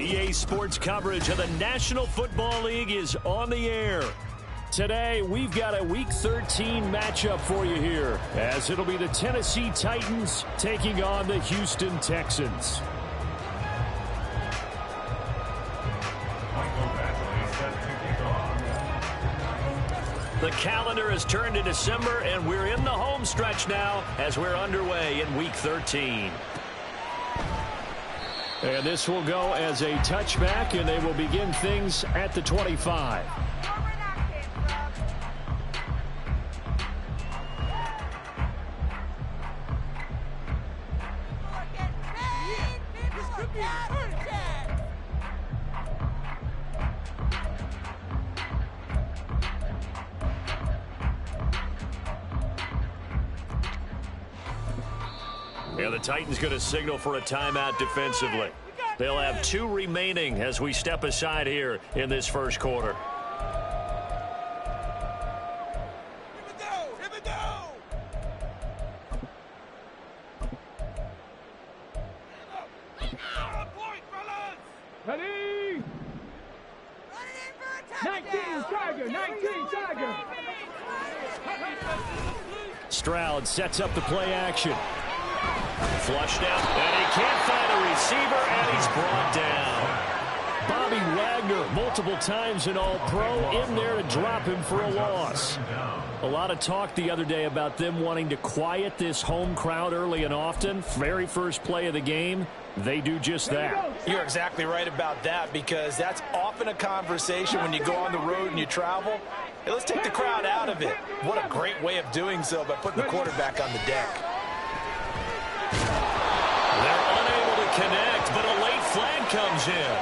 EA Sports coverage of the National Football League is on the air. Today, we've got a Week 13 matchup for you here, as it'll be the Tennessee Titans taking on the Houston Texans. The calendar has turned to December, and we're in the home stretch now as we're underway in Week 13. And this will go as a touchback, and they will begin things at the 25. And the Titans going to signal for a timeout defensively. They'll have 2 remaining as we step aside here in this first quarter. Here we go! Ready? 19 Tiger, 19 Tiger. Stroud sets up the play action. Flushed out, and he can't find a receiver, and he's brought down. Bobby Wagner, multiple times an All-Pro, in there to drop him for a loss. A lot of talk the other day about them wanting to quiet this home crowd early and often. Very first play of the game, they do just that. You're exactly right about that, because that's often a conversation when you go on the road and you travel. Hey, let's take the crowd out of it. What a great way of doing so by putting the quarterback on the deck. They're unable to connect, but a late flag comes in.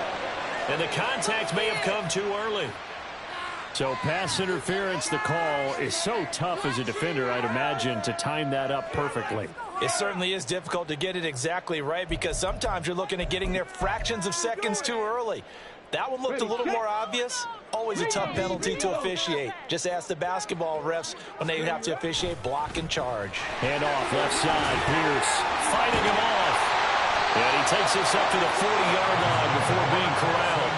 And the contact may have come too early. So pass interference, the call is so tough as a defender, I'd imagine, to time that up perfectly. It certainly is difficult to get it exactly right, because sometimes you're looking at getting there fractions of seconds too early. That one looked a little more obvious. Always a tough penalty to officiate. Just ask the basketball refs when they have to officiate block and charge. Hand off left side. Pierce fighting him off. And he takes this up to the 40-yard line before being corralled.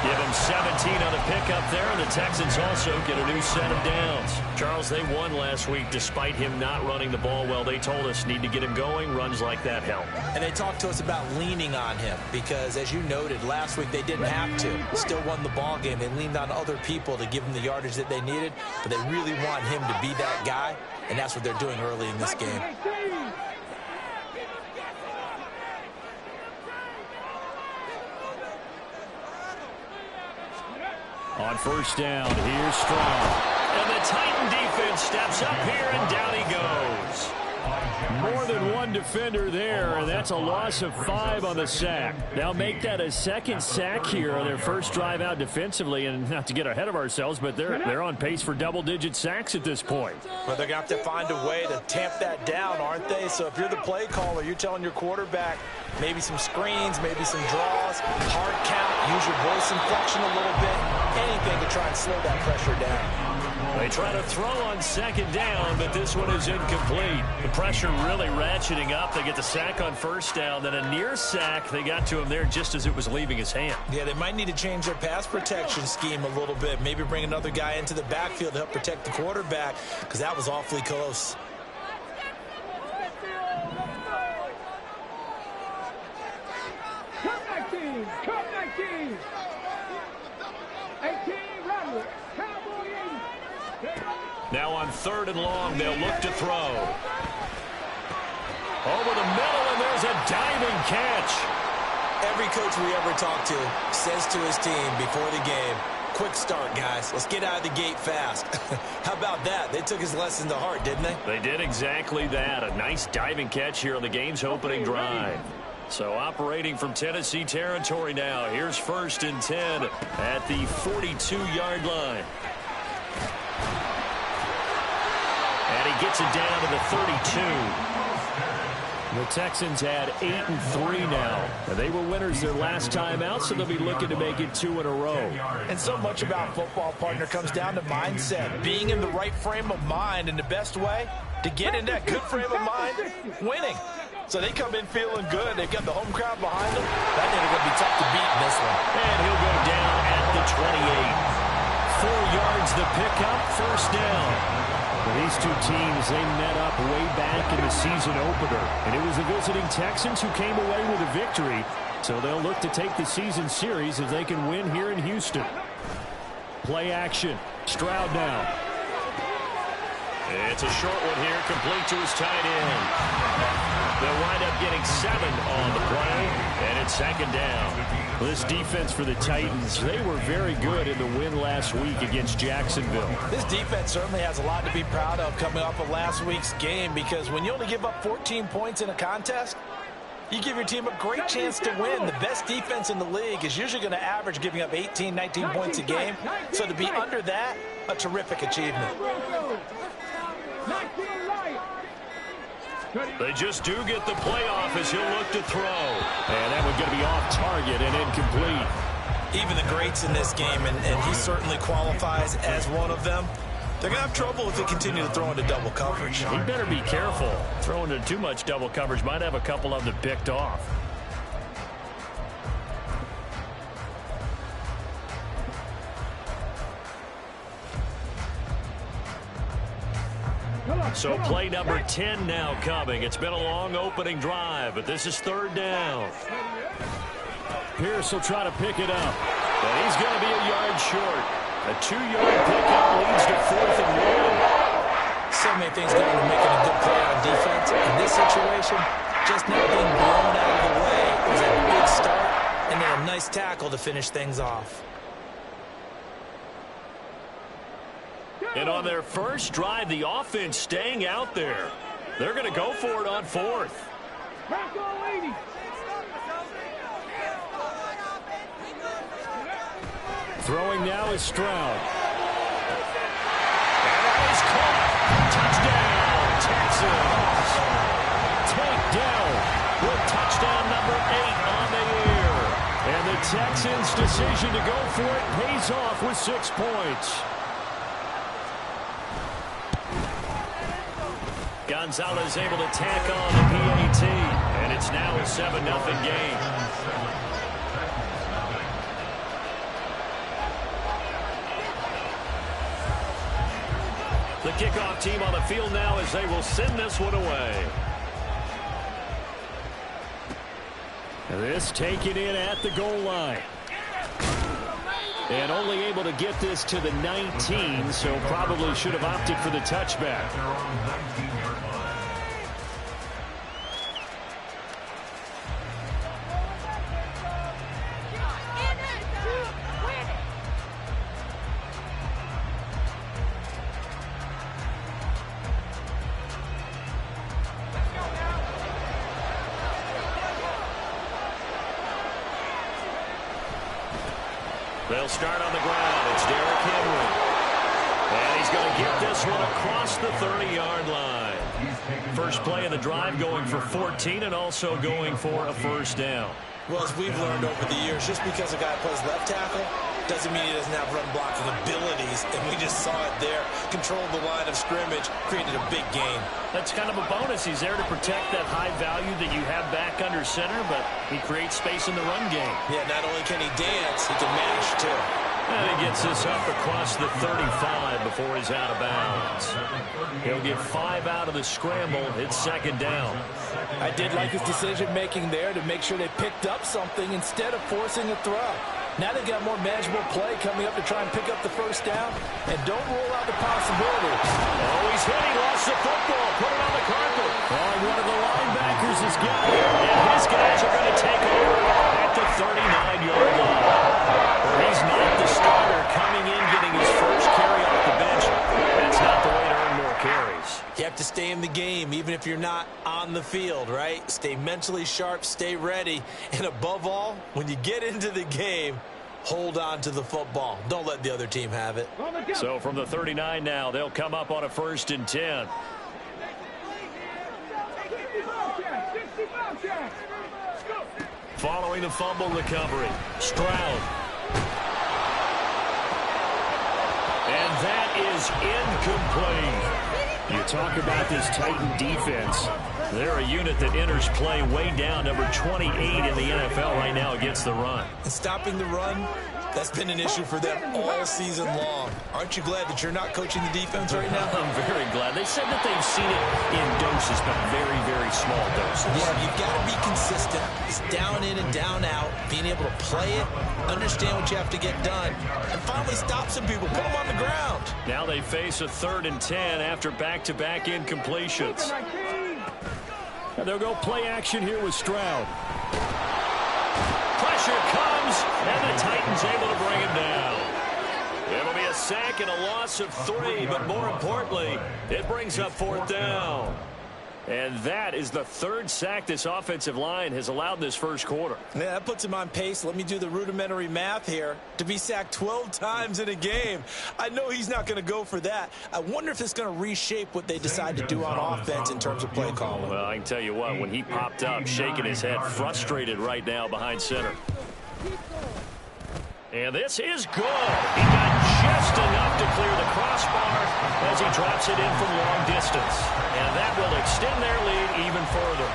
Give him 17 on the pickup there, and the Texans also get a new set of downs. Charles, they won last week despite him not running the ball well. They told us need to get him going. Runs like that help. And they talked to us about leaning on him because, as you noted, last week they didn't have to. Still won the ball game. They leaned on other people to give them the yardage that they needed, but they really want him to be that guy, and that's what they're doing early in this game. On first down, here's Stroud. And the Titan defense steps up here, and down he goes. More than one defender there, and that's a loss of 5 on the sack. Now make that a second sack here on their first drive out defensively, and not to get ahead of ourselves, but they're on pace for double-digit sacks at this point. Well, they're going to have to find a way to tamp that down, aren't they? So if you're the play caller, you're telling your quarterback maybe some screens, maybe some draws, hard count, use your voice inflection a little bit, anything to try and slow that pressure down. They try to throw on second down, but this one is incomplete. The pressure really ratcheting up. They get the sack on first down, then a near sack. They got to him there just as it was leaving his hand. Yeah, they might need to change their pass protection scheme a little bit. Maybe bring another guy into the backfield to help protect the quarterback, because that was awfully close. Come 19, come 19. 18, run. Cowboy 80. Now on third and long, they'll look to throw. Over the middle, and there's a diving catch. Every coach we ever talk to says to his team before the game, quick start, guys. Let's get out of the gate fast. How about that? They took his lesson to heart, didn't they? They did exactly that. A nice diving catch here on the game's opening drive. So operating from Tennessee territory now. Here's first and 10 at the 42-yard line. And he gets it down to the 32. The Texans had 8-3 now. They were winners their last time out, so they'll be looking to make it 2 in a row. And so much about football, partner, comes down to mindset. Being in the right frame of mind, and the best way to get in that good frame of mind, winning. So they come in feeling good. They've got the home crowd behind them. That nigga going to be tough to beat in this one. And he'll go down at the 28. 4 yards the pickup, first down. Well, these two teams, they met up way back in the season opener. And it was the visiting Texans who came away with a victory. So they'll look to take the season series if they can win here in Houston. Play action. Stroud now. It's a short one here, complete to his tight end. They'll wind up getting 7 on the play, and it's second down. This defense for the Titans, they were very good in the win last week against Jacksonville. This defense certainly has a lot to be proud of coming off of last week's game, because when you only give up 14 points in a contest, you give your team a great chance to win. The best defense in the league is usually going to average giving up 18, 19 points a game. So to be under that, a terrific achievement. They just do get the playoff as he'll look to throw. And that one's going to be off target and incomplete. Even the greats in this game, and he certainly qualifies as one of them, they're going to have trouble if they continue to throw into double coverage. He better be careful. Throwing into too much double coverage might have a couple of them picked off. So play number 10 now coming. It's been a long opening drive, but this is third down. Pierce will try to pick it up, but he's going to be a yard short. A 2-yard pickup leads to 4th and 1. So many things go into making a good play on defense. In this situation, just not being blown out of the way was a big start, and then a nice tackle to finish things off. And on their first drive, the offense staying out there. They're going to go for it on 4th. Throwing now is Stroud. And that is caught. Touchdown, Texans. Takedown with touchdown number 8 on the year. And the Texans' decision to go for it pays off with 6 points. Gonzalez able to tack on the PAT, and it's now a 7-0 game. The kickoff team on the field now as they will send this one away. This taken in at the goal line. And only able to get this to the 19, so probably should have opted for the touchback. They'll start on the ground. It's Derrick Henry. And he's going to get this one across the 30-yard line. First play of the drive going for 14 and also going for a first down. Well, as we've learned over the years, just because a guy plays left tackle doesn't mean he doesn't have run blocking abilities. And we just saw it there. Controlled the line of scrimmage, created a big gain. That's kind of a bonus. He's there to protect that high value that you have back under center, but he creates space in the run game. Yeah, not only can he dance, he can mash, too. And he gets this up across the 35 before he's out of bounds. He'll get 5 out of the scramble. It's second down. I did like his decision-making there to make sure they picked up something instead of forcing a throw. Now they've got more manageable play coming up to try and pick up the first down. And don't rule out the possibility. Oh, he's hit. He lost the football. Put it on the carpet. Oh, one of the linebackers has got it. And his guys are going to take over at the 39-yard line. He's not the starter coming in, getting his first carry off the bench. That's not the way to earn more carries. You have to stay in the game, even if you're not on the field, right? Stay mentally sharp, stay ready, and above all, when you get into the game, hold on to the football. Don't let the other team have it. So from the 39 now, they'll come up on a 1st and 10. Following the fumble recovery, Stroud. And that is incomplete. You talk about this Titan defense. They're a unit that enters play way down, number 28 in the NFL right now against the run. And stopping the run, that's been an issue for them all season long. Aren't you glad that you're not coaching the defense right now? I'm very glad. They said that they've seen it in doses, but very, very small doses. Yeah, you've got to be consistent. It's down in and down out, being able to play it, understand what you have to get done, and finally stop some people, put them on the ground. Now they face a 3rd and 10 after back-to-back incompletions. And they'll go play action here with Stroud. Pressure comes, and the Titans able to bring him down. It'll be a sack and a loss of 3, but more importantly, it brings up 4th down. And that is the 3rd sack this offensive line has allowed this first quarter. Yeah, that puts him on pace. Let me do the rudimentary math here. To be sacked 12 times in a game, I know he's not going to go for that. I wonder if it's going to reshape what they decide to do on offense in terms of play calling. Well, I can tell you what, when he popped up, shaking his head, frustrated right now behind center. And this is good. He got just enough to clear the crossbar as he drops it in from long distance. And that will extend their lead even further.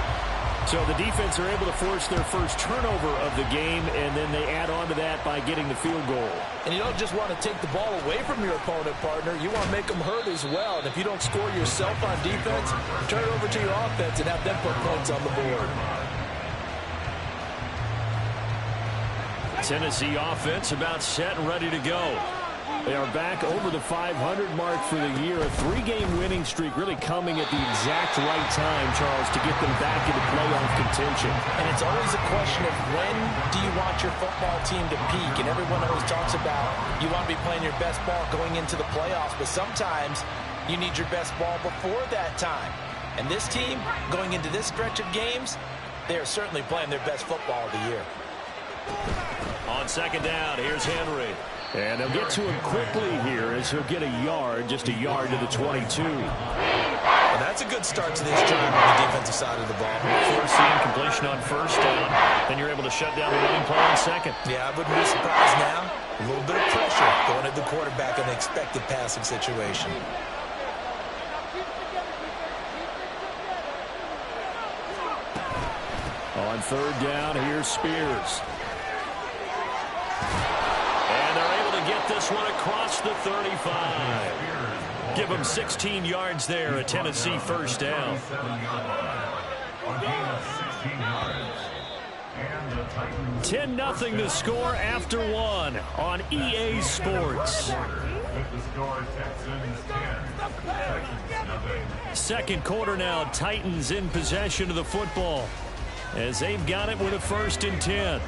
So the defense are able to force their first turnover of the game, and then they add on to that by getting the field goal. And you don't just want to take the ball away from your opponent, partner. You want to make them hurt as well. And if you don't score yourself on defense, turn it over to your offense and have them put points on the board. Tennessee offense about set and ready to go. They are back over the 500 mark for the year. A 3-game winning streak really coming at the exact right time, Charles, to get them back into playoff contention. And it's always a question of when do you want your football team to peak? And everyone always talks about you want to be playing your best ball going into the playoffs, but sometimes you need your best ball before that time. And this team, going into this stretch of games, they are certainly playing their best football of the year. On 2nd down, here's Henry. And they'll get to him quickly here as he'll get a yard, just a yard to the 22. Well, that's a good start to this drive on the defensive side of the ball. Force the incompletion on 1st down. Then you're able to shut down the running play on 2nd. Yeah, I wouldn't be surprised now. A little bit of pressure going at the quarterback in the expected passing situation. On 3rd down, here's Spears. And they're able to get this one across the 35. Give them 16 yards there, a Tennessee 1st down. 10-0 the score after 1 on EA Sports. 2nd quarter now, Titans in possession of the football as they've got it with a 1st and 10.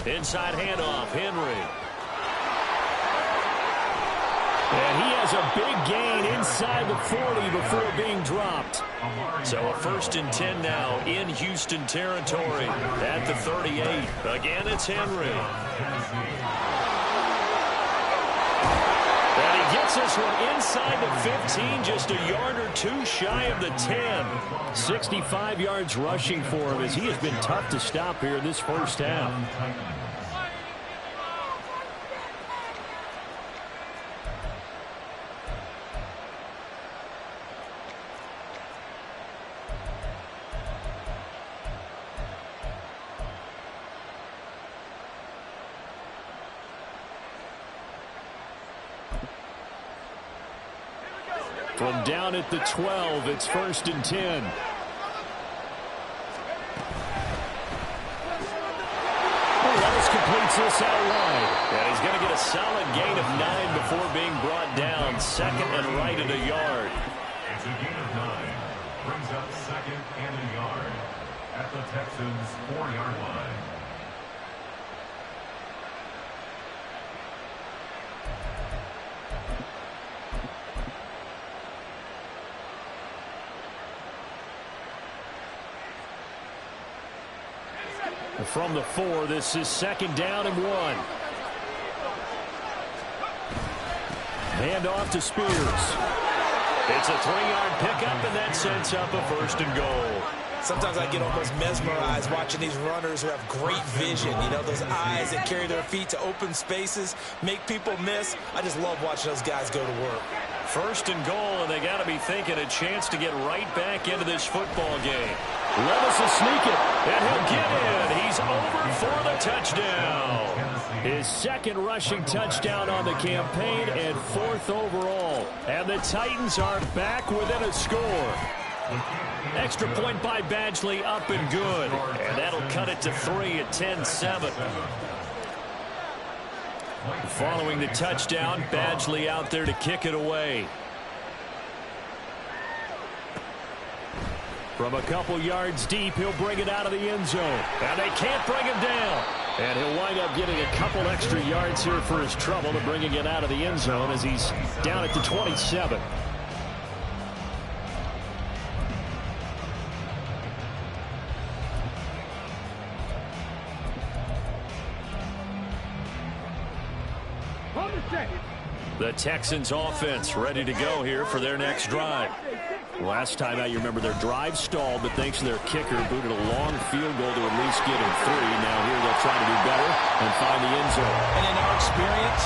Inside handoff, Henry. And he has a big gain inside the 40 before being dropped. So a 1st and 10 now in Houston territory at the 38. Again, it's Henry. And he gets this one inside the 15, just a yard or 2 shy of the 10. 65 yards rushing for him as he has been tough to stop here this 1st half. From down at the 12, it's 1st and 10. Levis completes this out wide. And he's going to get a solid gain of 9 before being brought down. 2nd and right at a yard. It's a gain of 9. Brings up 2nd and a yard at the Texans' 4-yard line. From the 4, this is 2nd down and 1. Hand off to Spears. It's a 3-yard pickup, and that sets up a 1st and goal. Sometimes I get almost mesmerized watching these runners who have great vision. You know, those eyes that carry their feet to open spaces, make people miss. I just love watching those guys go to work. First and goal, and they got to be thinking a chance to get right back into this football game. Levis will sneak it, and he'll get in. He's over for the touchdown. His second rushing touchdown on the campaign and 4th overall. And the Titans are back within a score. Extra point by Badgley, up and good. And that'll cut it to 3 at 10-7. Following the touchdown, Badgley out there to kick it away. From a couple yards deep, he'll bring it out of the end zone. And they can't bring him down. And he'll wind up getting a couple extra yards here for his trouble to bringing it out of the end zone as he's down at the 27. The Texans offense ready to go here for their next drive. Last time out, you remember their drive stalled, but thanks to their kicker, booted a long field goal to at least get him 3. Now here they'll try to do better and find the end zone. And in our experience,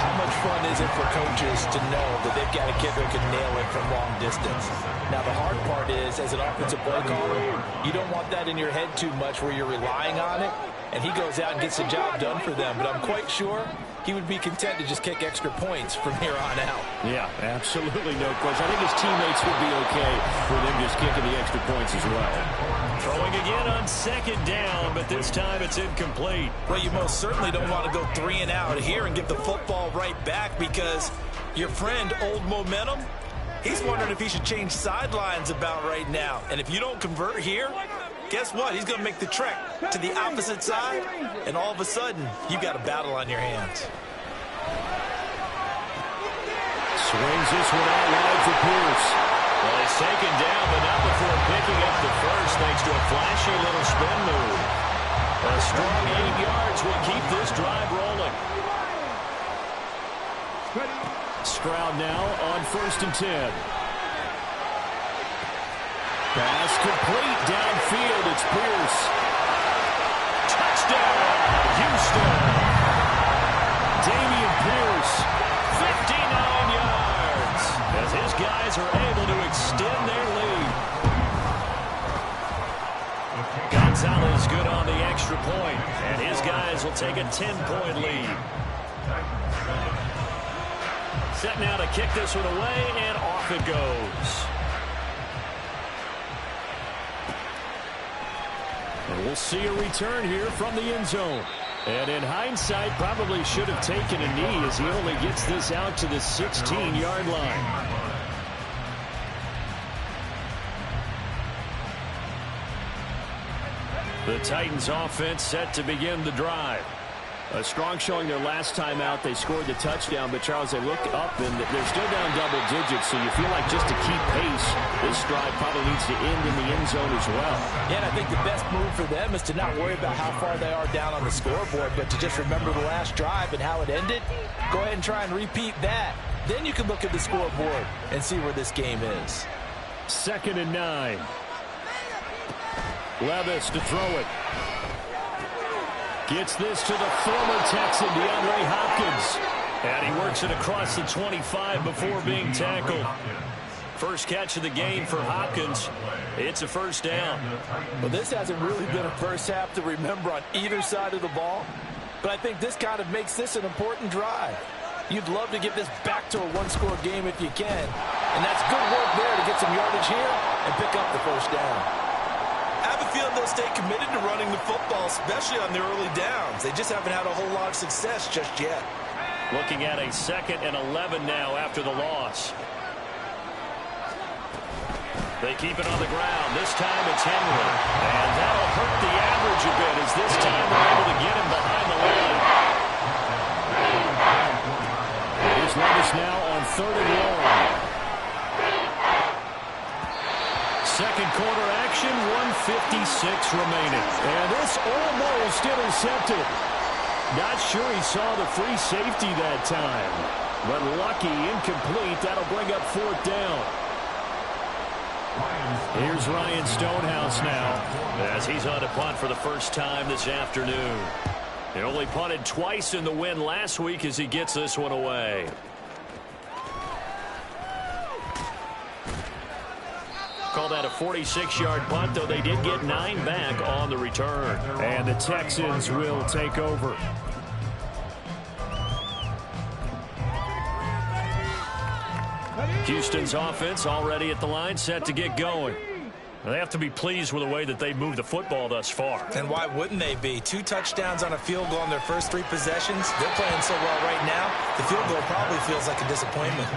how much fun is it for coaches to know that they've got a kicker who can nail it from long distance? Now, the hard part is, as an offensive play caller, you don't want that in your head too much where you're relying on it, and he goes out and gets the job done for them. But I'm quite sure he would be content to just kick extra points from here on out. Yeah, absolutely no question. I think his teammates would be okay with him just kicking the extra points as well. Throwing again on 2nd down, but this time it's incomplete. Well, you most certainly don't want to go 3 and out here and give the football right back because your friend, Old Momentum, he's wondering if he should change sidelines about right now. And if you don't convert here, guess what? He's going to make the trek to the opposite side, and all of a sudden, you've got a battle on your hands. Swings this one out wide for Pierce. Well, he's taken down, but not before picking up the first, thanks to a flashy little spin move. A strong 8 yards will keep this drive rolling. Stroud now on 1st and 10. Pass complete downfield. It's Pierce. Touchdown, Houston. Dameon Pierce, 59 yards, as his guys are able to extend their lead. Gonzalez good on the extra point, and his guys will take a 10-point lead. Set now to kick this one away, and off it goes. And we'll see a return here from the end zone. And in hindsight, probably should have taken a knee as he only gets this out to the 16-yard line. The Titans offense set to begin the drive. A strong showing their last time out. They scored the touchdown, but Charles, they looked up and they're still down double digits, so you feel like just to keep pace, this drive probably needs to end in the end zone as well. Yeah, and I think the best move for them is to not worry about how far they are down on the scoreboard, but to just remember the last drive and how it ended. Go ahead and try and repeat that. Then you can look at the scoreboard and see where this game is. 2nd and 9. Levis to throw it. Gets this to the former Texan, DeAndre Hopkins. And he works it across the 25 before being tackled. First catch of the game for Hopkins. It's a first down. Well, this hasn't really been a first half to remember on either side of the ball. But I think this kind of makes this an important drive. You'd love to get this back to a one-score game if you can. And that's good work there to get some yardage here and pick up the first down. I have a feeling they'll stay committed to running the football, especially on their early downs. They just haven't had a whole lot of success just yet. Looking at a 2nd and 11 now after the loss. They keep it on the ground. This time it's Henry. And that'll hurt the average a bit as this time they're able to get him behind the line. Here's Levis now on 3rd and long. Second quarter action, 1:56 remaining. And this almost intercepted. Not sure he saw the free safety that time. But lucky, incomplete. That'll bring up 4th down. Here's Ryan Stonehouse now, as he's on to punt for the first time this afternoon. He only punted twice in the win last week as he gets this one away. Call that a 46-yard punt, though they did get 9 back on the return. And the Texans will take over. Houston's offense already at the line, set to get going. They have to be pleased with the way that they moved the football thus far. And why wouldn't they be? 2 touchdowns on a field goal in their first 3 possessions. They're playing so well right now, the field goal probably feels like a disappointment.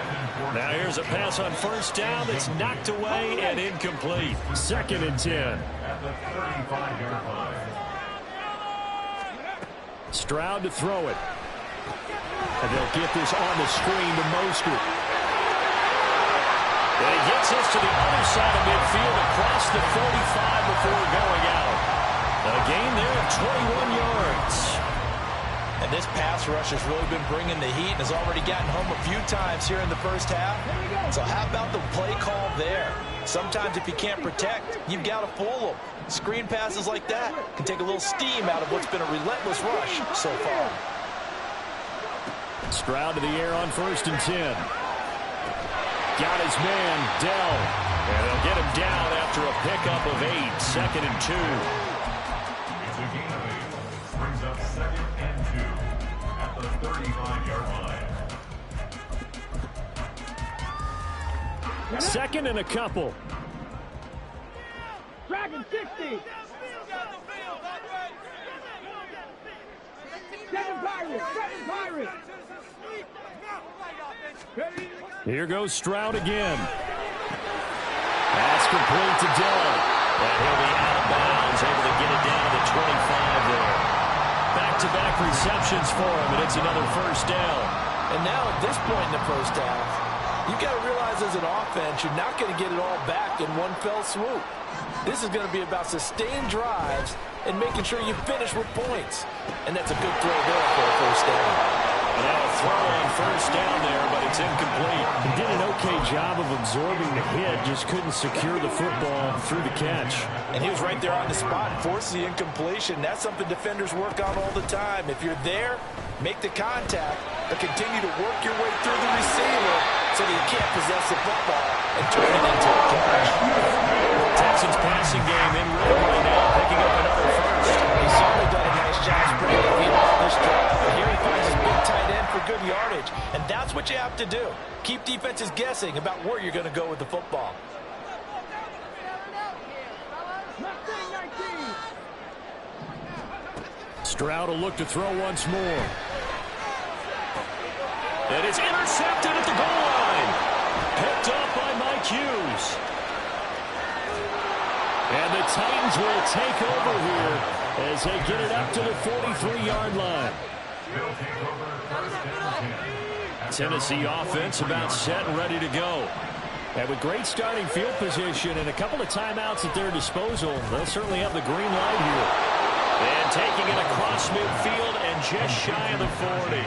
Now here's a pass on first down that's knocked away and incomplete. 2nd and 10. At the 35-yard line. Stroud to throw it. And they'll get this on the screen to Mostert. And he gets us to the other side of midfield across the 45 before going out. A gain there of 21 yards. And this pass rush has really been bringing the heat and has already gotten home a few times here in the first half. So how about the play call there? Sometimes if you can't protect, you've got to pull them. Screen passes like that can take a little steam out of what's been a relentless rush so far. Stroud to the air on 1st and 10. Got his man, Dell. And they'll get him down after a pickup of 8. 2nd and 2. It's a gain of 8. Brings up 2nd and 2 at the 35-yard line. 2nd and a couple. Dragon 60. 7 Pirates. 7 Pirates. Ready? Here goes Stroud again. That's complete to Dell. And he'll be out of bounds, able to get it down to the 25 there. Back-to-back receptions for him, and it's another first down. And now at this point in the first half, you've got to realize as an offense, you're not going to get it all back in one fell swoop. This is going to be about sustained drives and making sure you finish with points. And that's a good throw there for a first down. Now a throw on first down there, but it's incomplete. He did an okay job of absorbing the hit, just couldn't secure the football through the catch. And he was right there on the spot and forced the incompletion. That's something defenders work on all the time. If you're there, make the contact, but continue to work your way through the receiver so that you can't possess the football and turn it into a catch. Texans passing game in rhythm right now, picking up another first. He's certainly done a nice job spreading the field on this drive. But here he finds his big tight end for good yardage. And that's what you have to do. Keep defenses guessing about where you're going to go with the football. Stroud will look to throw once more. And it's intercepted at the goal line. Picked up by Mike Hughes. And the Titans will take over here as they get it up to the 43-yard line. They'll take over 1st and 10. Tennessee offense about set and ready to go. And with great starting field position and a couple of timeouts at their disposal, they'll certainly have the green light here. And taking it across midfield and just shy of the 40.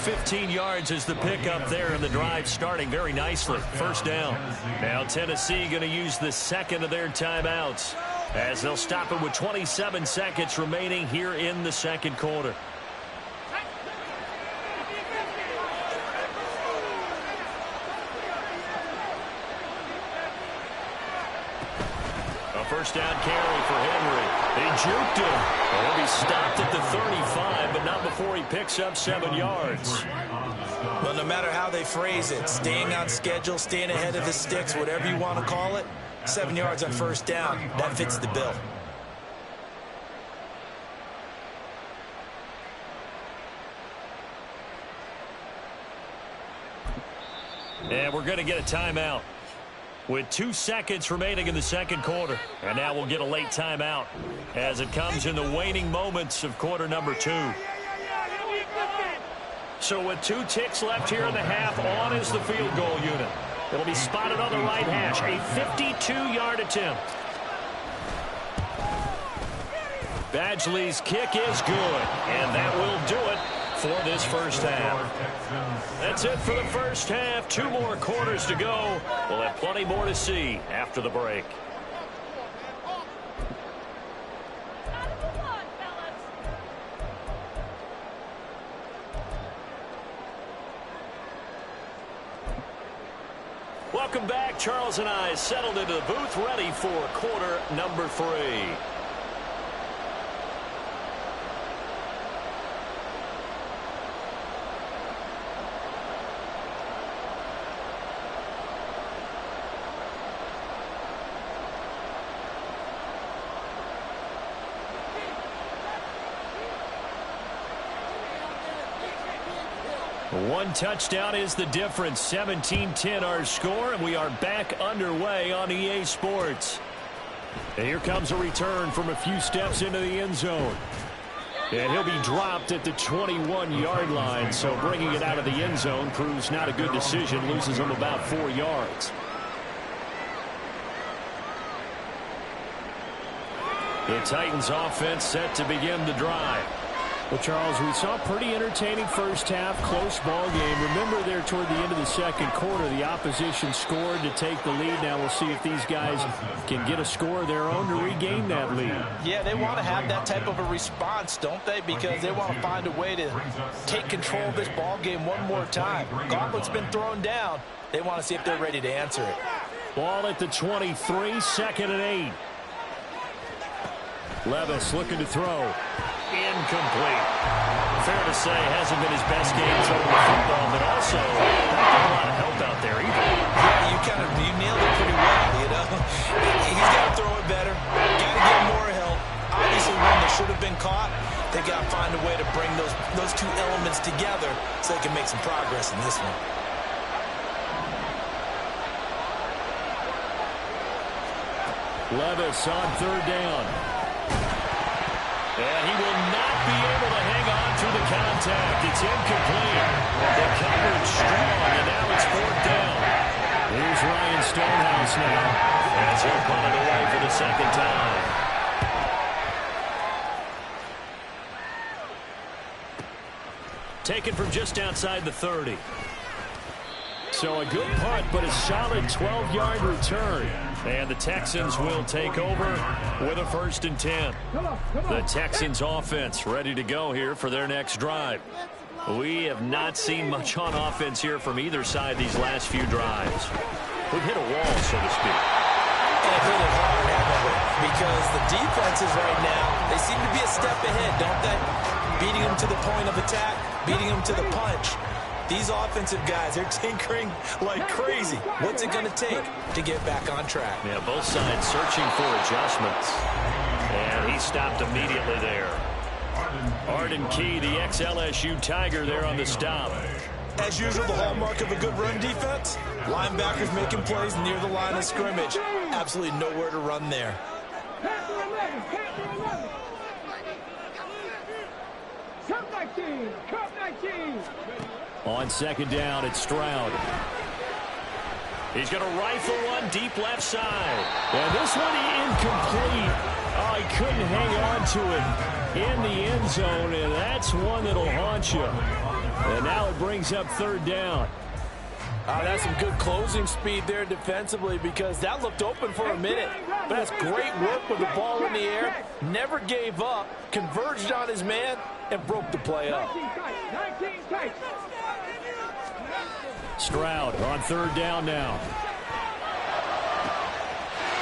15 yards is the pickup there, and the drive starting very nicely. First down. Now Tennessee going to use the 2nd of their timeouts as they'll stop it with 27 seconds remaining here in the 2nd quarter. First down carry for Henry. He juked him. He'll be stopped at the 35, but not before he picks up 7 yards. Well, no matter how they phrase it, staying on schedule, staying ahead of the sticks, whatever you want to call it, 7 yards on first down, that fits the bill. And we're going to get a timeout with 2 seconds remaining in the 2nd quarter. And now we'll get a late timeout as it comes in the waning moments of quarter number 2. So with 2 ticks left here in the half, on is the field goal unit. It'll be spotted on the right hash, a 52-yard attempt. Badgley's kick is good, and that will do it for this first half. That's it for the first half. 2 more quarters to go. We'll have plenty more to see after the break. Welcome back. Charles and I settled into the booth, ready for quarter number 3. One touchdown is the difference. 17-10 our score, and we are back underway on EA Sports. And here comes a return from a few steps into the end zone. And he'll be dropped at the 21-yard line, so bringing it out of the end zone proves not a good decision. Loses him about 4 yards. The Titans offense set to begin the drive. Well, Charles, we saw a pretty entertaining first half, close ball game. Remember there toward the end of the second quarter, the opposition scored to take the lead. Now we'll see if these guys can get a score of their own to regain that lead. Yeah, they want to have that type of a response, don't they? Because they want to find a way to take control of this ball game one more time. Gauntlet's been thrown down. They want to see if they're ready to answer it. Ball at the 23, 2nd and 8. Levis looking to throw. Incomplete. Fair to say, hasn't been his best game throwing the football, but also not a lot of help out there either. Yeah, you nailed it pretty well, you know. He's got to throw it better. Got to get more help. Obviously, one that should have been caught. They got to find a way to bring those two elements together so they can make some progress in this one. Levis on 3rd down. And he will not be able to hang on through the contact. It's incomplete. The coverage strong, and now it's 4th down. Here's Ryan Stonehouse now as he'll punt it away for the 2nd time. Taken from just outside the 30. So a good punt, but a solid 12-yard return. And the Texans will take over with a 1st and 10. The Texans offense ready to go here for their next drive. We have not seen much on offense here from either side these last few drives. We've hit a wall, so to speak. And hit it hard, haven't we? Because the defenses right now, they seem to be a step ahead, don't they? Beating them to the point of attack, beating them to the punch. These offensive guys, they're tinkering like crazy. What's it going to take to get back on track? Yeah, both sides searching for adjustments. And he stopped immediately there. Arden Key, the ex-LSU Tiger, there on the stop. As usual, the hallmark of a good run defense, linebackers making plays near the line of scrimmage. Absolutely nowhere to run there. On 2nd down, it's Stroud. He's going to rifle one deep left side. And this one incomplete. Oh, he couldn't hang on to it in the end zone, and that's one that'll haunt you. And now it brings up 3rd down. That's some good closing speed there defensively because that looked open for a minute. But that's great work with the ball in the air. Never gave up, converged on his man, and broke the play up. Stroud on 3rd down now.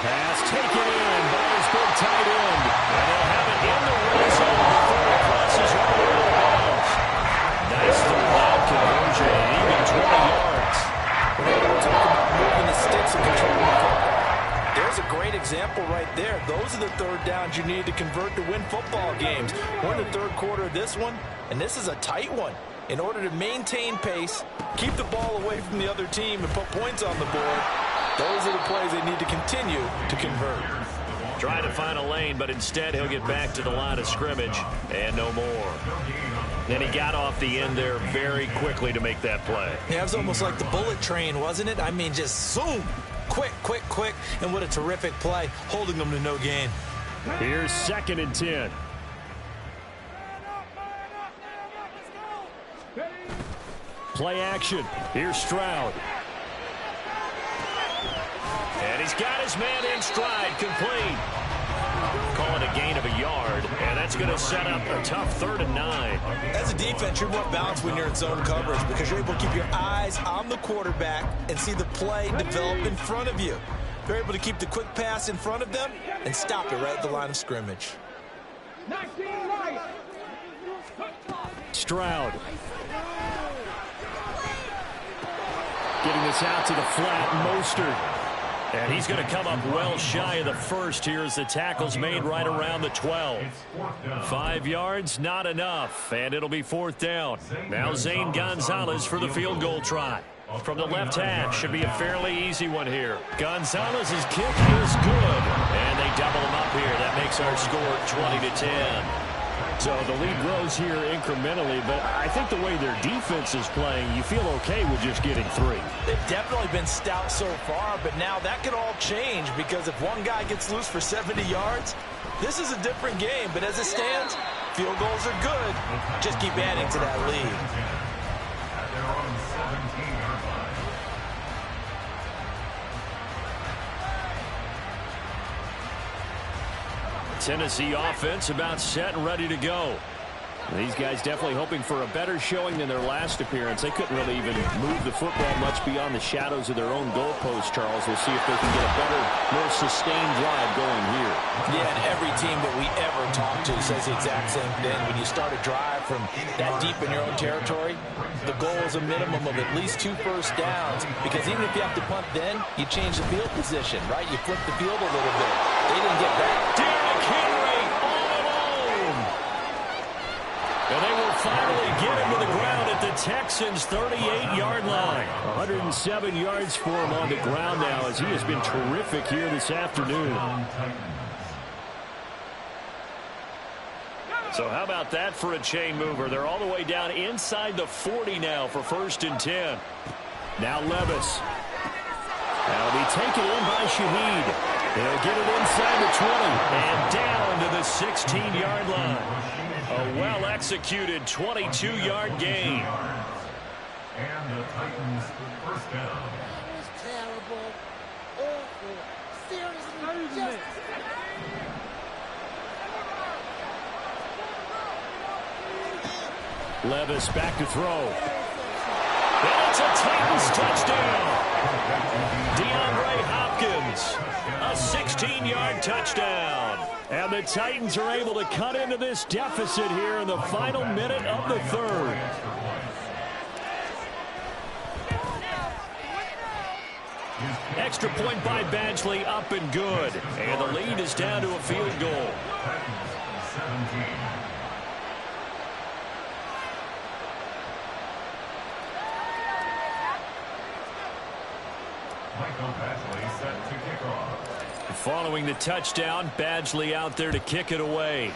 Pass taken in by his big tight end. And they'll have it in the red zone before it crosses over the bounds. Nice 3rd down conversion, even 20 yards. We're talking about moving the sticks and controlling the football. There's a great example right there. Those are the 3rd downs you need to convert to win football games. We're in the 3rd quarter of this one, and this is a tight one. In order to maintain pace, keep the ball away from the other team, and put points on the board, those are the plays they need to continue to convert. Trying to find a lane, but instead he'll get back to the line of scrimmage and no more. Then he got off the end there very quickly to make that play. Yeah, it was almost like the bullet train, wasn't it? I mean, just zoom. Quick, quick, quick. And what a terrific play, holding them to no gain. Here's 2nd and 10. Play action. Here's Stroud. And he's got his man in stride, complete. Call it a gain of a yard, and that's going to set up a tough 3rd and 9. As a defense, you're more balanced when you're in zone coverage because you're able to keep your eyes on the quarterback and see the play develop in front of you. You're able to keep the quick pass in front of them and stop it right at the line of scrimmage. Stroud. Getting this out to the flat, Mostert. And he's going to come up well shy of the first here as the tackle's made right around the 12. 5 yards, not enough, and it'll be 4th down. Now Zane Gonzalez for the field goal try. From the left hash, should be a fairly easy one here. Gonzalez's kick is good, and they double him up here. That makes our score 20-10. So the lead grows here incrementally, but I think the way their defense is playing, you feel okay with just getting 3. They've definitely been stout so far, but now that could all change because if one guy gets loose for 70 yards, this is a different game. But as it stands, field goals are good. Just keep adding to that lead. At their own 17-yard line. Tennessee offense about set and ready to go. These guys definitely hoping for a better showing than their last appearance. They couldn't really even move the football much beyond the shadows of their own goalpost, Charles. We'll see if they can get a better, more sustained drive going here. Yeah, and every team that we ever talk to says the exact same thing. When you start a drive from that deep in your own territory, the goal is a minimum of at least 2 first downs, because even if you have to punt then, you change the field position, right? You flip the field a little bit. They didn't get that. Derrick Henry all alone. And they will finally get him to the ground at the Texans' 38-yard line. 107 yards for him on the ground now as he has been terrific here this afternoon. So how about that for a chain mover? They're all the way down inside the 40 now for 1st and 10. Now Levis. That'll be taken in by Shaheed. They'll get it inside the 20 and down to the 16-yard line. A well-executed 22-yard gain. And the Titans first down. That was terrible, awful, seriously, just... Levis back to throw. And it's a Titans touchdown. DeAndre Hopkins, a 16-yard touchdown. And the Titans are able to cut into this deficit here in the final minute of the 3rd. Extra point by Badgley, up and good. And the lead is down to a field goal. 17. Michael Badgley set to kick off. Following the touchdown, Badgley out there to kick it away.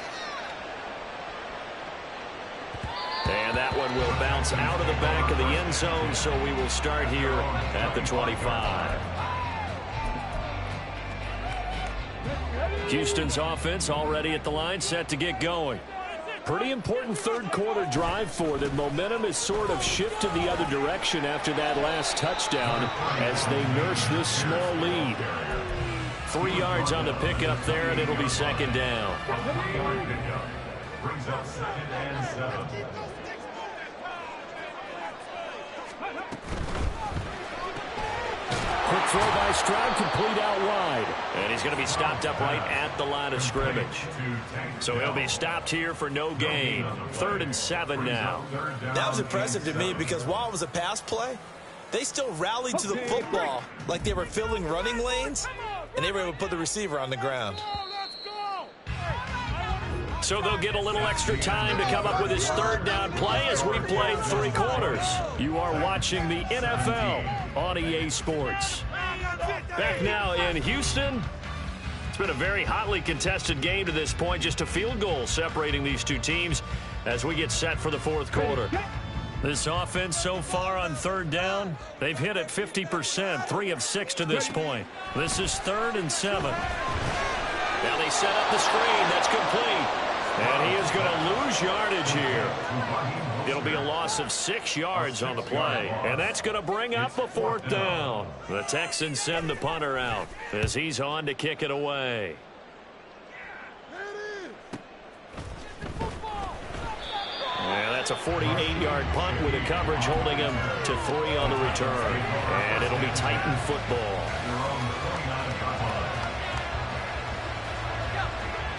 And that one will bounce out of the back of the end zone, so we will start here at the 25. Houston's offense already at the line, set to get going. Pretty important 3rd quarter drive for them. Momentum has sort of shifted the other direction after that last touchdown as they nurse this small lead. 3 yards on the pickup there, and it'll be 2nd down. Brings up 2nd and 7. Quick throw by Stroud, complete out wide. And he's going to be stopped up right at the line of scrimmage. So he'll be stopped here for no gain. 3rd and 7 now. That was impressive to me because while it was a pass play, they still rallied to the football like they were filling running lanes, and they were able to put the receiver on the ground. So they'll get a little extra time to come up with his 3rd down play as we played 3 quarters. You are watching the NFL on EA Sports. Back now in Houston. It's been a very hotly contested game to this point. Just a field goal separating these two teams as we get set for the 4th quarter. This offense so far on 3rd down, they've hit it 50%, 3 of 6 to this point. This is 3rd and 7. Now they set up the screen. That's complete. And he is going to lose yardage here. It'll be a loss of 6 yards on the play. And that's going to bring up a 4th down. The Texans send the punter out as he's on to kick it away. And that's a 48-yard punt with a coverage holding him to 3 on the return. And it'll be Titan football.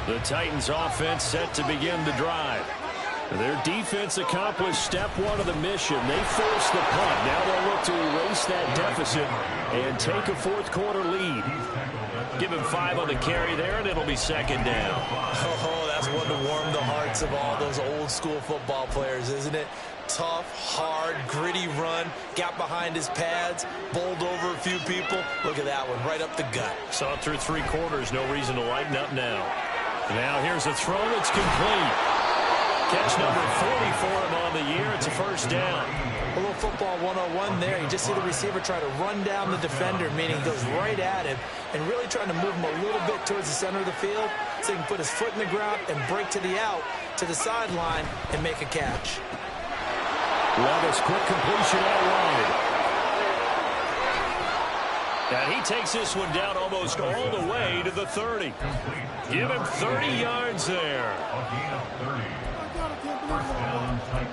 The Titans offense set to begin the drive. Their defense accomplished step 1 of the mission. They forced the punt. Now they'll look to erase that deficit and take a 4th quarter lead. Give him 5 on the carry there, and it'll be 2nd down. Oh, that's one to warm the hearts of all those old school football players, isn't it? Tough, hard, gritty run, got behind his pads, bowled over a few people. Look at that one, right up the gut. Saw it through 3 quarters, no reason to lighten up now. Now here's a throw that's complete. Catch number 40 for him on the year. It's a 1st down. A little football 101 there. You just see the receiver try to run down the defender, meaning he goes right at him and really trying to move him a little bit towards the center of the field so he can put his foot in the ground and break to the out, to the sideline, and make a catch. Levis, quick completion out wide. And he takes this one down almost all the way to the 30. Give him 30 yards there. A gain of 30. 1st down, Titans.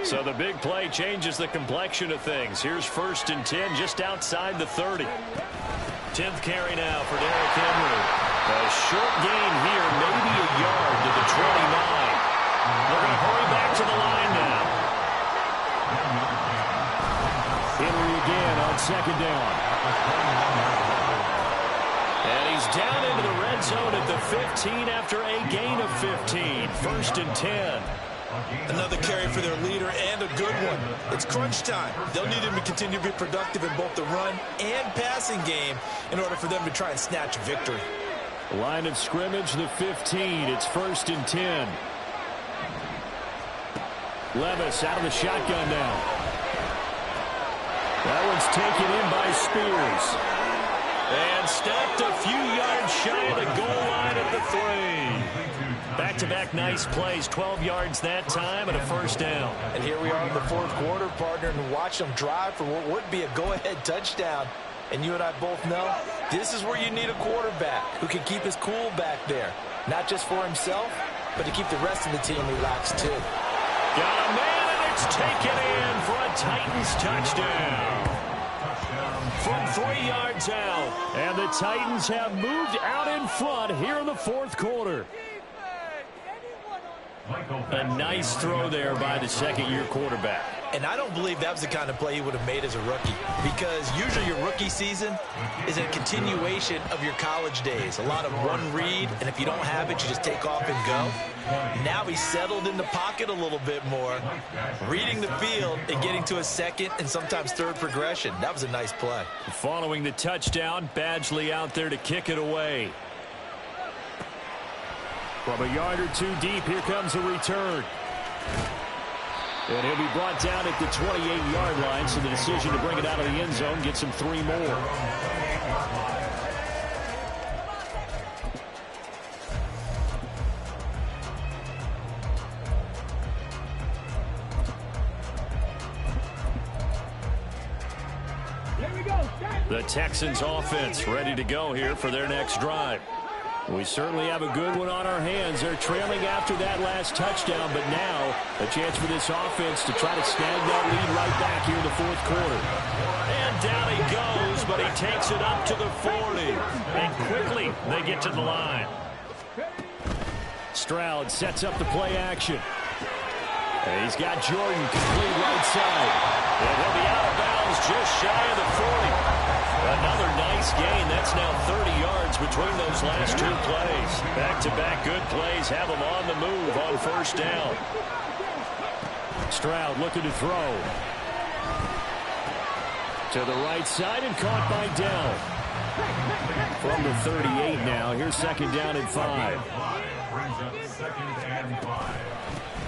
So the big play changes the complexion of things. Here's 1st and 10 just outside the 30. 10th carry now for Derrick Henry. A short gain here, maybe a yard to the 29. They're going to hurry back to the line now. Henry again on 2nd down. And he's down into the red zone at the 15 after a gain of 15. 1st and 10. Another carry for their leader and a good one. It's crunch time. They'll need him to continue to be productive in both the run and passing game in order for them to try and snatch a victory. Line of scrimmage, the 15. It's 1st and 10. Levis out of the shotgun now. That one's taken in by Spears. And stopped a few yards shy of the goal line at the 3. Back-to-back nice plays, 12 yards that time and a 1st down. And here we are in the 4th quarter, partner, and watch them drive for what would be a go-ahead touchdown. And you and I both know this is where you need a quarterback who can keep his cool back there. Not just for himself, but to keep the rest of the team relaxed too. Got a man, and it's taken in for a Titans touchdown. From 3 yards out. And the Titans have moved out in front here in the 4th quarter. A nice throw there by the 2nd-year quarterback. And I don't believe that was the kind of play he would have made as a rookie, because usually your rookie season is a continuation of your college days. A lot of one read, and if you don't have it, you just take off and go. Now he's settled in the pocket a little bit more, reading the field and getting to a 2nd and sometimes 3rd progression. That was a nice play. Following the touchdown, Badgley out there to kick it away. From a yard or 2 deep, here comes a return. And he'll be brought down at the 28-yard line, so the decision to bring it out of the end zone gets him 3 more. Here we go. The Texans offense ready to go here for their next drive. We certainly have a good one on our hands. They're trailing after that last touchdown, but now a chance for this offense to try to snag that lead right back here in the 4th quarter. And down he goes, but he takes it up to the 40. And quickly they get to the line. Stroud sets up the play action. And he's got Jordan complete right side. And he'll be out of bounds just shy of the 40. Another nice gain. That's now 30 yards between those last 2 plays. Back-to-back good plays have them on the move on 1st down. Stroud looking to throw. To the right side and caught by Dell. From the 38 now. Here's 2nd down and 5. Brings up 2nd and 5.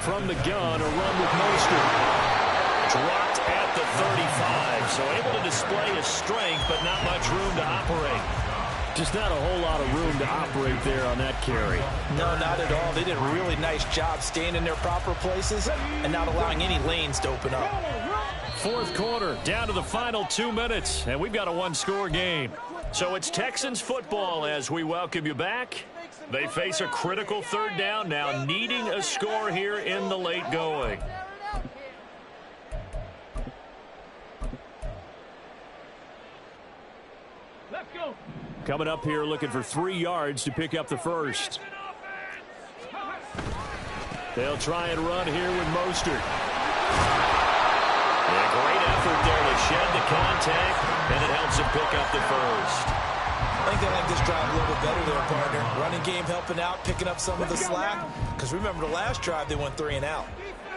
From the gun, a run with Mostert. Dropped at the 35, so able to display his strength, but not much room to operate. Just not a whole lot of room to operate there on that carry. No, not at all. They did a really nice job staying in their proper places and not allowing any lanes to open up. Fourth quarter, down to the final 2 minutes, and we've got a one-score game. So it's Texans football as we welcome you back. They face a critical third down now, needing a score here in the late going. Let's go. Coming up here looking for 3 yards to pick up the first. They'll try and run here with Mostert. Yeah, great effort there to shed the contact, and it helps him pick up the first. I think they like this drive a little bit better there, partner. Running game helping out, picking up some of the slack. Because remember the last drive, they went 3 and out.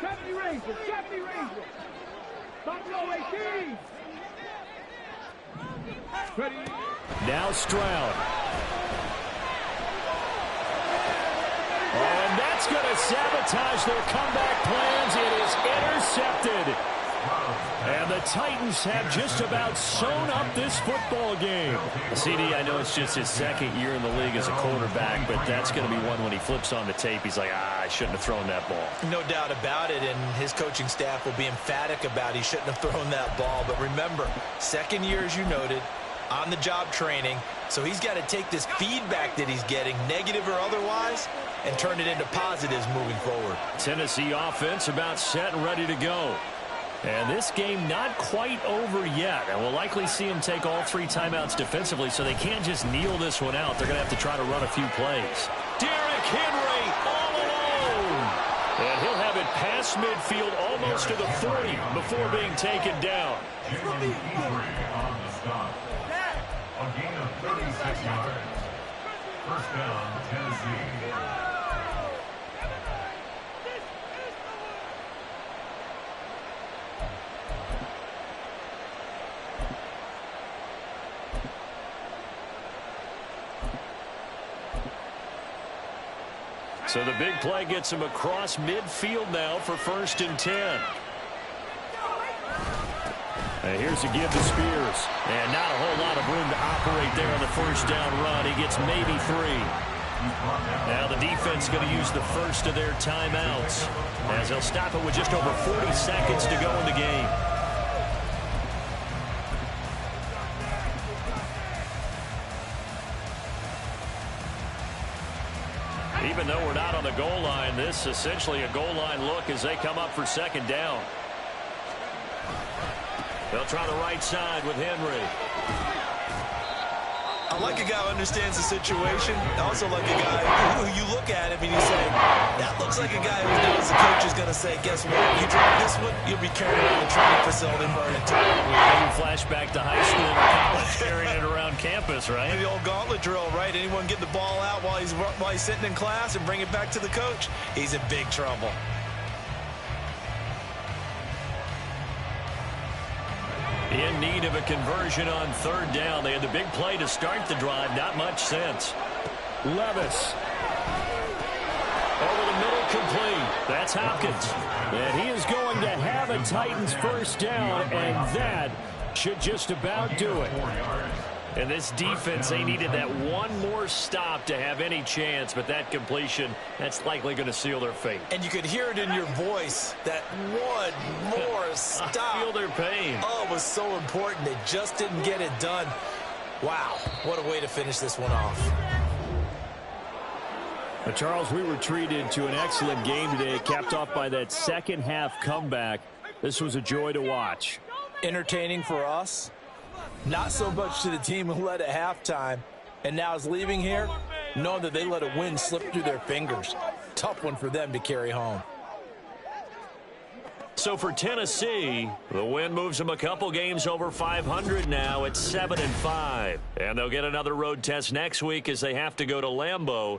Chapney Ranger. Chapney Ranger. Buffalo 18. Ready. Now Stroud. And that's going to sabotage their comeback plans. It is intercepted. And the Titans have just about sewn up this football game. CD, I know it's just his second year in the league as a quarterback, but that's going to be one when he flips on the tape. He's like, I shouldn't have thrown that ball. No doubt about it, and his coaching staff will be emphatic about he shouldn't have thrown that ball. But remember, second year, as you noted, on-the-job training, so he's got to take this feedback that he's getting, negative or otherwise, and turn it into positives moving forward. Tennessee offense about set and ready to go. And this game not quite over yet. And we'll likely see him take all 3 timeouts defensively, so they can't just kneel this one out. They're going to have to try to run a few plays. Derrick Henry all alone. And he'll have it past midfield almost to the 40 before being taken down. Henry on the stop. A gain of 36 yards. First down, Tennessee. So the big play gets him across midfield now for 1st and 10. And here's a give to Spears. And not a whole lot of room to operate there on the first down run. He gets maybe 3. Now the defense is going to use the first of their timeouts, as they'll stop it with just over 40 seconds to go in the game. Even though we're not on the goal line, this is essentially a goal line look as they come up for 2nd down. They'll try the right side with Henry. I like a guy who understands the situation. I also like a guy who you look at him and you say, that looks like a guy who knows the coach is going to say, guess what? You drop this one, you'll be carrying it in the training facility for an entire week. You flashback to high school or college, carrying it around campus, right? The old gauntlet drill, right? Anyone get the ball out while he's sitting in class and bring it back to the coach, he's in big trouble. In need of a conversion on 3rd down. They had the big play to start the drive. Not much sense. Levis. Over the middle, complete. That's Hopkins. And he is going to have a Titans first down, and that should just about do it. And this defense, they needed that one more stop to have any chance, but that completion, that's likely going to seal their fate. And you could hear it in your voice, that one more stop. I feel their pain. Oh, it was so important. They just didn't get it done. Wow, what a way to finish this one off. But Charles, we were treated to an excellent game today, capped off by that second half comeback. This was a joy to watch. Entertaining for us. Not so much to the team who led at halftime and now is leaving here, knowing that they let a win slip through their fingers. Tough one for them to carry home. So for Tennessee, the win moves them a couple games over 500 now at 7-5. And they'll get another road test next week as they have to go to Lambeau